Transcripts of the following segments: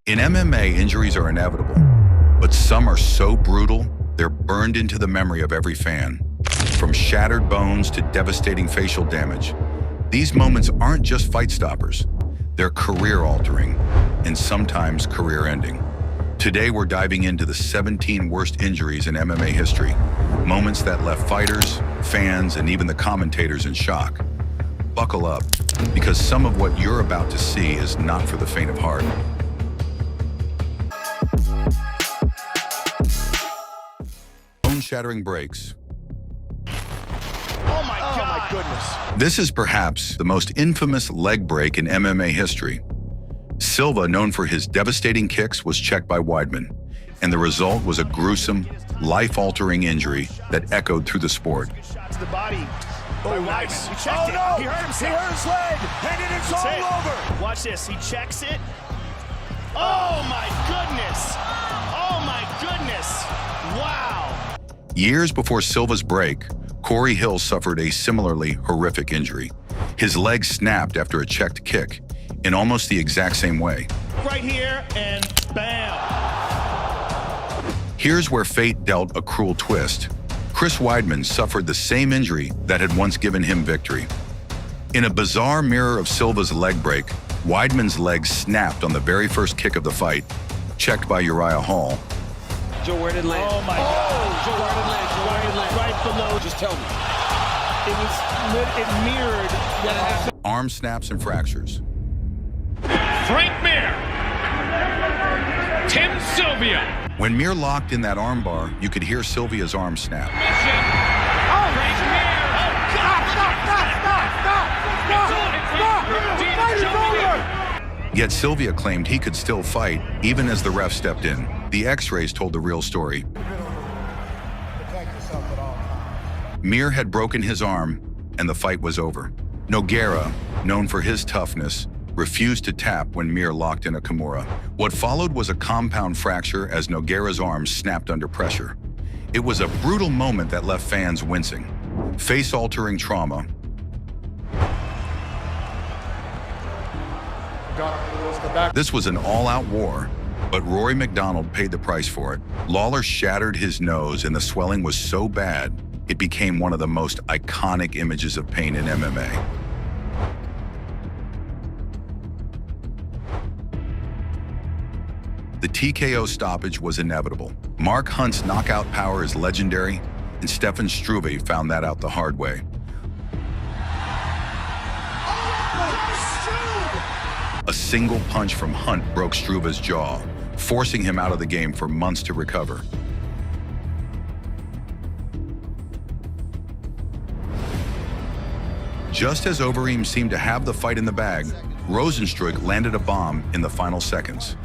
In MMA, injuries are inevitable, but some are so brutal, they're burned into the memory of every fan. From shattered bones to devastating facial damage, these moments aren't just fight stoppers. They're career-altering and sometimes career-ending. Today, we're diving into the 17 worst injuries in MMA history, moments that left fighters, fans, and even the commentators in shock. Buckle up, because some of what you're about to see is not for the faint of heart. Bone-shattering breaks. Oh my goodness. This is perhaps the most infamous leg break in MMA history. Silva, known for his devastating kicks, was checked by Weidman, and the result was a gruesome, life-altering injury that echoed through the sport. The body. Oh, nice. He checked it. No. He hurt himself. He hurt his leg, and it is all over. Watch this. He checks it. Oh my goodness. Oh my goodness. Wow. Years before Silva's break, Corey Hill suffered a similarly horrific injury. His leg snapped after a checked kick in almost the exact same way. Right here, and bam. Here's where fate dealt a cruel twist. Chris Weidman suffered the same injury that had once given him victory. In a bizarre mirror of Silva's leg break, Weidman's leg snapped on the very first kick of the fight, checked by Uriah Hall. Joe, where did it land? Oh my God. Joe, where did it land? Joe, where did it land? Right below. Just tell me. It mirrored what happened. Arm snaps and fractures. Frank Mir, Tim Sylvia. When Mir locked in that armbar, you could hear Sylvia's arm snap. Frank Mir. Stop! Yet Sylvia claimed he could still fight, even as the ref stepped in. The X-rays told the real story. Mir had broken his arm, and the fight was over. Nogueira, known for his toughness, refused to tap when Mir locked in a Kimura. What followed was a compound fracture as Nogueira's arm snapped under pressure. It was a brutal moment that left fans wincing. Face-altering trauma. This was an all-out war, but Rory MacDonald paid the price for it. Lawler shattered his nose, and the swelling was so bad, it became one of the most iconic images of pain in MMA. The TKO stoppage was inevitable. Mark Hunt's knockout power is legendary, and Stefan Struve found that out the hard way. A single punch from Hunt broke Struve's jaw, forcing him out of the game for months to recover. Just as Overeem seemed to have the fight in the bag, Rosenstruik landed a bomb in the final seconds.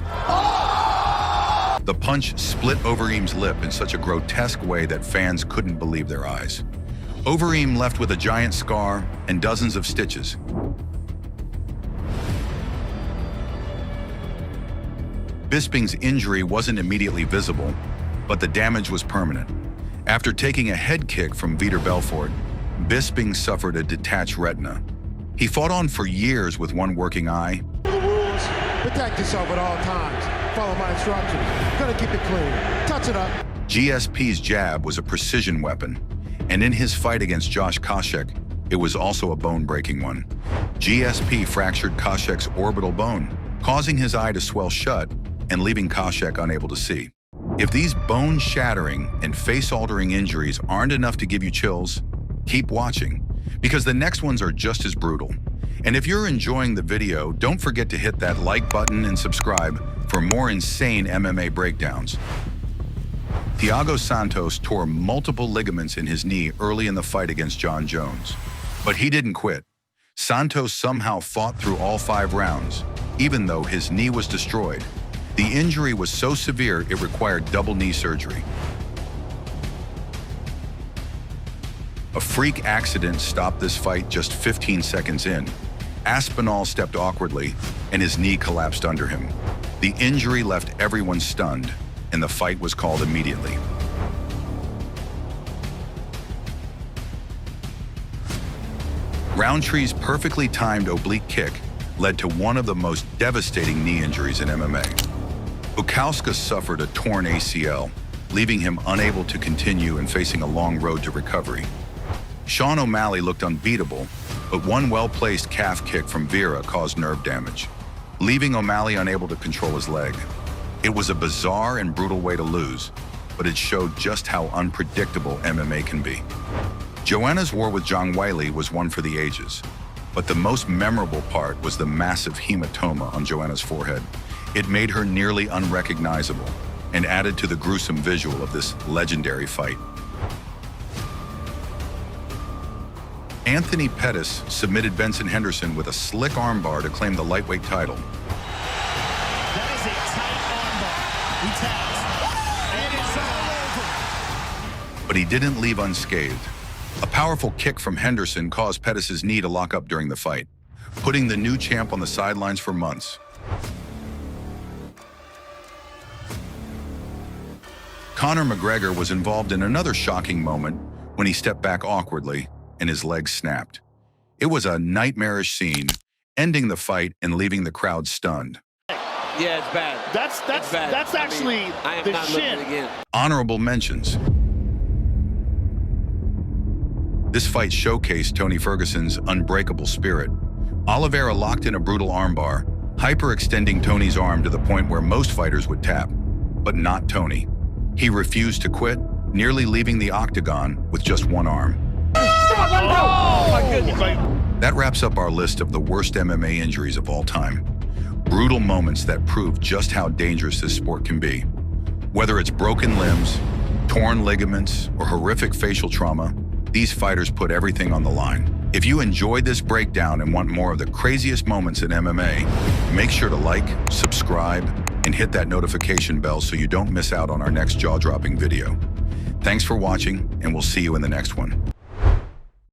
The punch split Overeem's lip in such a grotesque way that fans couldn't believe their eyes. Overeem left with a giant scar and dozens of stitches. Bisping's injury wasn't immediately visible, but the damage was permanent. After taking a head kick from Belfort, Bisping suffered a detached retina. He fought on for years with one working eye. The rules, protect yourself at all times. Follow my instructions. Gonna keep it clean. Touch it up. GSP's jab was a precision weapon, and in his fight against Josh Koscheck, it was also a bone-breaking one. GSP fractured Koscheck's orbital bone, causing his eye to swell shut and leaving Koscheck unable to see. If these bone-shattering and face-altering injuries aren't enough to give you chills, keep watching, because the next ones are just as brutal. And if you're enjoying the video, don't forget to hit that like button and subscribe for more insane MMA breakdowns. Thiago Santos tore multiple ligaments in his knee early in the fight against John Jones. But he didn't quit. Santos somehow fought through all 5 rounds, even though his knee was destroyed. The injury was so severe it required double knee surgery. A freak accident stopped this fight just 15 seconds in. Aspinall stepped awkwardly, and his knee collapsed under him. The injury left everyone stunned, and the fight was called immediately. Roundtree's perfectly timed oblique kick led to one of the most devastating knee injuries in MMA. Bukowska suffered a torn ACL, leaving him unable to continue and facing a long road to recovery. Sean O'Malley looked unbeatable, but one well-placed calf kick from Vera caused nerve damage, leaving O'Malley unable to control his leg. It was a bizarre and brutal way to lose, but it showed just how unpredictable MMA can be. Joanna's war with Zhang Weili was one for the ages, but the most memorable part was the massive hematoma on Joanna's forehead. It made her nearly unrecognizable and added to the gruesome visual of this legendary fight. Anthony Pettis submitted Benson Henderson with a slick armbar to claim the lightweight title. That is a tight armbar. He taps. And it's all over. But he didn't leave unscathed. A powerful kick from Henderson caused Pettis' knee to lock up during the fight, putting the new champ on the sidelines for months. Conor McGregor was involved in another shocking moment when he stepped back awkwardly and his legs snapped. It was a nightmarish scene, ending the fight and leaving the crowd stunned. Yeah, it's bad. That's bad. That's actually I am the not shin. looking again. Honorable mentions. This fight showcased Tony Ferguson's unbreakable spirit. Oliveira locked in a brutal armbar, hyperextending Tony's arm to the point where most fighters would tap, but not Tony. He refused to quit, nearly leaving the octagon with just one arm. Oh my goodness. That wraps up our list of the worst MMA injuries of all time. Brutal moments that prove just how dangerous this sport can be. Whether it's broken limbs, torn ligaments, or horrific facial trauma, these fighters put everything on the line. If you enjoyed this breakdown and want more of the craziest moments in MMA, make sure to like, subscribe, and hit that notification bell so you don't miss out on our next jaw-dropping video. Thanks for watching, and we'll see you in the next one.